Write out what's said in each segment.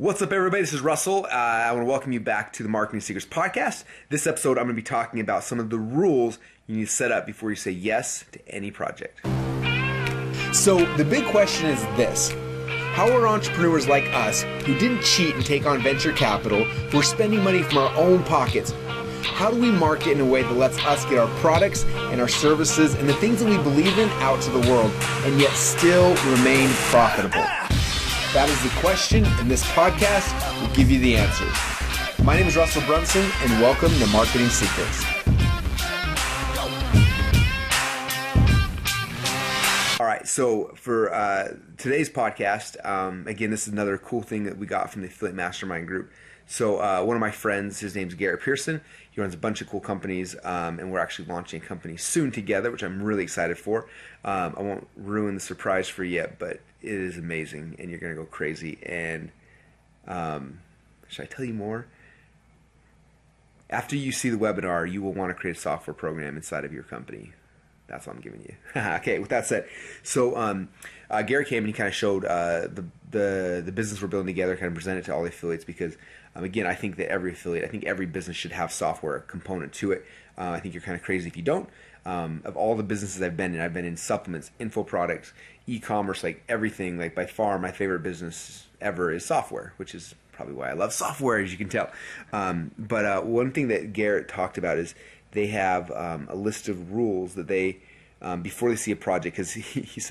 What's up, everybody? This is Russell. I want to welcome you back to the Marketing Secrets Podcast. This episode, I'm going to be talking about some of the rules you need to set up before you say yes to any project. So the big question is this. How are entrepreneurs like us, who didn't cheat and take on venture capital, who are spending money from our own pockets, how do we market in a way that lets us get our products and our services and the things that we believe in out to the world and yet still remain profitable? That is the question, and this podcast will give you the answers. My name is Russell Brunson, and welcome to Marketing Secrets. All right, so for today's podcast, again, this is another cool thing that we got from the Affiliate Mastermind group. So one of my friends, his name's Garrett. He runs a bunch of cool companies, and we're actually launching a company soon together, which I'm really excited for. I won't ruin the surprise for you yet, but it is amazing, and you're going to go crazy. And should I tell you more? After you see the webinar, you will want to create a software program inside of your company. That's what I'm giving you. Okay, with that said, so Garrett came and he kind of showed the business we're building together, kind of presented it to all the affiliates because, again, I think that every business should have software component to it. I think you're kind of crazy if you don't. Of all the businesses I've been in supplements, info products, e-commerce, like everything, like by far my favorite business ever is software, which is probably why I love software, as you can tell. But one thing that Garrett talked about is they have a list of rules that they, before they see a project, because he's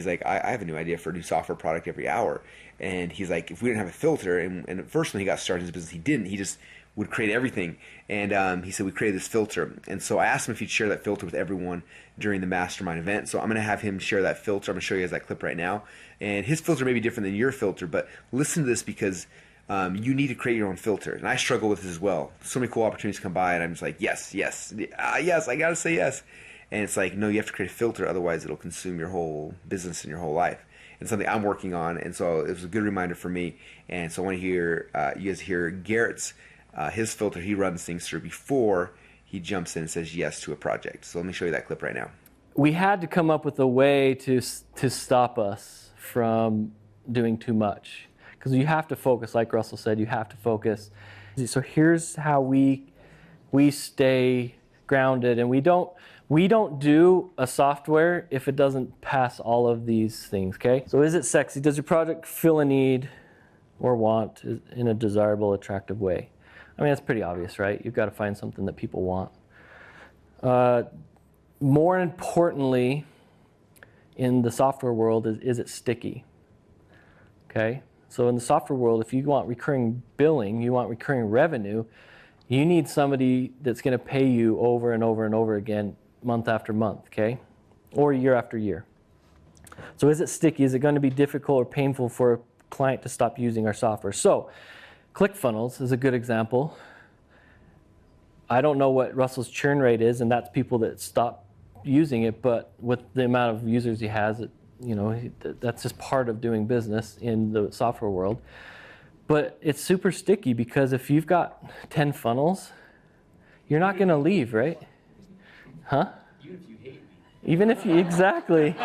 like, I have a new idea for a new software product every hour. And he's like, if we didn't have a filter, and at first when he got started in his business, he didn't. He just would create everything. And he said, we created this filter. And so I asked him if he'd share that filter with everyone during the mastermind event. So I'm going to have him share that filter. I'm going to show you guys that clip right now. And his filter may be different than your filter, but listen to this because you need to create your own filter. And I struggle with this as well. So many cool opportunities come by, and I'm just like, yes, I got to say yes. And it's like, no, you have to create a filter, otherwise it'll consume your whole business and your whole life. And something I'm working on, and so it was a good reminder for me. And so I want to hear you guys hear Garrett's his filter he runs things through before he jumps in and says yes to a project. So let me show you that clip right now. We had to come up with a way to stop us from doing too much, because you have to focus, like Russell said, you have to focus. So here's how we stay grounded, and we don't do a software if it doesn't pass all of these things, okay? So is it sexy? Does your project fill a need or want in a desirable, attractive way? I mean, that's pretty obvious, right? You've got to find something that people want. More importantly, in the software world, is it sticky? Okay? So in the software world, if you want recurring billing, you want recurring revenue, you need somebody that's going to pay you over and over and over again, month after month, okay? Or year after year. So is it sticky? Is it going to be difficult or painful for a client to stop using our software? So ClickFunnels is a good example. I don't know what Russell's churn rate is, and that's people that stop using it, but with the amount of users he has, that's just part of doing business in the software world. But it's super sticky because if you've got 10 funnels, you're not going to leave, right? Huh? Even if you hate me. Even if you, exactly.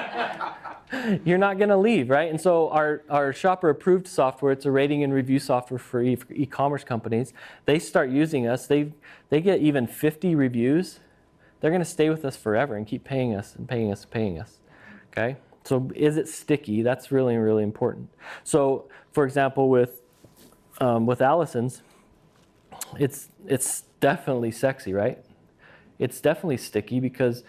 You're not going to leave, right? And so our shopper approved software, it's a rating and review software for e-commerce companies. They start using us. They get even 50 reviews. They're going to stay with us forever and keep paying us and paying us and paying us. Okay? So is it sticky? That's really, really important. So, for example, with Allison's, it's definitely sexy, right? It's definitely sticky because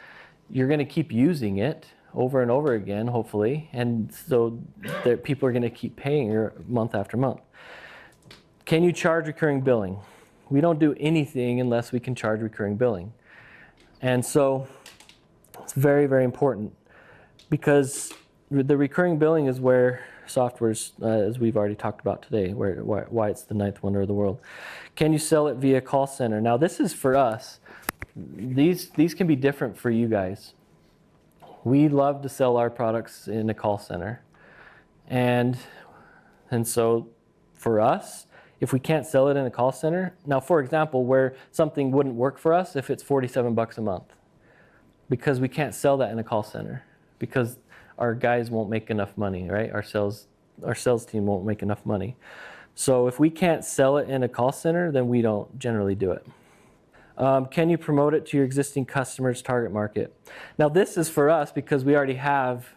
you're going to keep using it over and over again, hopefully, and so that people are going to keep paying you month after month. Can you charge recurring billing? We don't do anything unless we can charge recurring billing. And so it's very, very important because the recurring billing is where software's, as we've already talked about today, why it's the ninth wonder of the world. Can you sell it via call center? Now this is for us. These can be different for you guys. We love to sell our products in a call center. And so for us, if we can't sell it in a call center, now for example, where something wouldn't work for us if it's $47 a month, because we can't sell that in a call center, because our guys won't make enough money, right? Our sales team won't make enough money. So if we can't sell it in a call center, then we don't generally do it. Can you promote it to your existing customers' target market? Now this is for us because we already have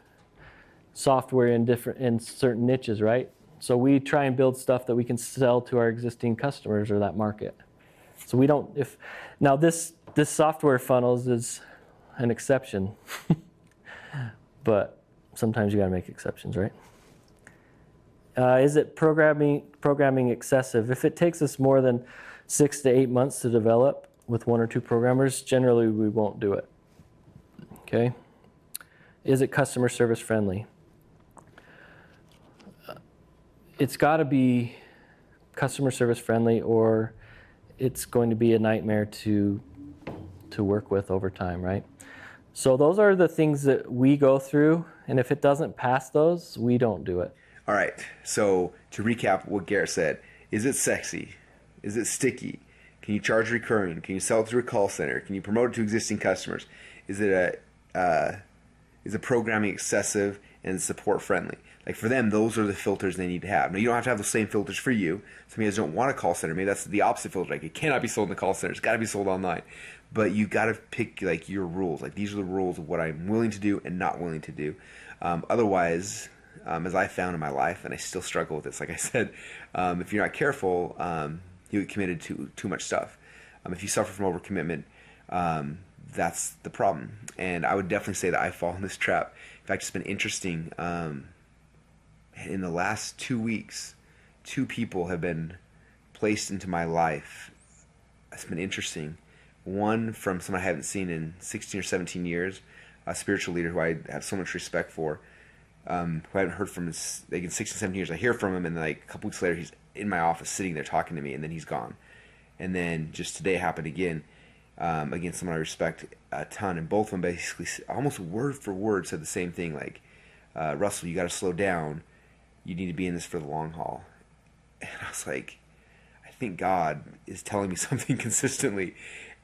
software in certain niches, right? So we try and build stuff that we can sell to our existing customers or that market. So we don't, now this software funnels is an exception, but sometimes you gotta make exceptions, right? Is it programming excessive? If it takes us more than 6 to 8 months to develop with 1 or 2 programmers, generally we won't do it. Okay. Is it customer service friendly? It's got to be customer service friendly, or it's going to be a nightmare to work with over time, right? So those are the things that we go through, and if it doesn't pass those, we don't do it. All right, so to recap what Garrett said, is it sexy? Is it sticky? Can you charge recurring? Can you sell it through a call center? Can you promote it to existing customers? Is it programming excessive and support friendly? Like for them, those are the filters they need to have. Now you don't have to have the same filters for you. Some guys don't want a call center. Maybe that's the opposite filter. Like it cannot be sold in the call center. It's got to be sold online. But you got to pick like your rules. Like these are the rules of what I'm willing to do and not willing to do. Otherwise, as I found in my life, and I still struggle with this, like I said, if you're not careful, you get committed to too much stuff. If you suffer from overcommitment, that's the problem. And I would definitely say that I fall in this trap. In fact, it's been interesting. In the last 2 weeks, 2 people have been placed into my life. It's been interesting. One from someone I haven't seen in 16 or 17 years, a spiritual leader who I have so much respect for, who I haven't heard from like in 16, 17 years. I hear from him, and then like a couple weeks later, he's in my office sitting there talking to me, and then he's gone. And then just today happened again. Again, someone I respect a ton, and both of them basically almost word for word said the same thing, like, Russell, you got to slow down. You need to be in this for the long haul. And I was like, I think God is telling me something consistently,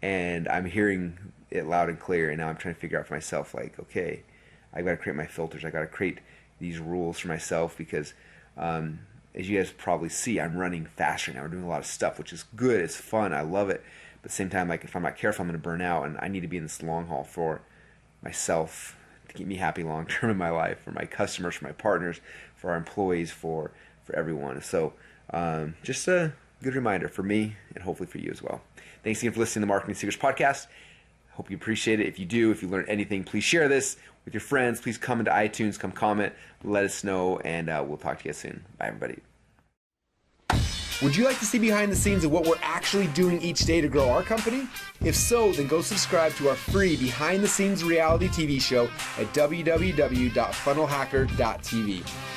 and I'm hearing it loud and clear, and now I'm trying to figure out for myself, like, okay, I got to create my filters. I got to create these rules for myself because, as you guys probably see, I'm running faster now. We're doing a lot of stuff, which is good. It's fun. I love it. But at the same time, like if I'm not careful, I'm going to burn out, and I need to be in this long haul for myself to keep me happy long term in my life, for my customers, for my partners, for our employees, for everyone. So just a good reminder for me and hopefully for you as well. Thanks again for listening to the Marketing Secrets Podcast. Hope you appreciate it. If you do, if you learned anything, please share this with your friends. Please come into iTunes, come comment, let us know, and we'll talk to you soon. Bye, everybody. Would you like to see behind the scenes of what we're actually doing each day to grow our company? If so, then go subscribe to our free behind the scenes reality TV show at www.funnelhacker.tv.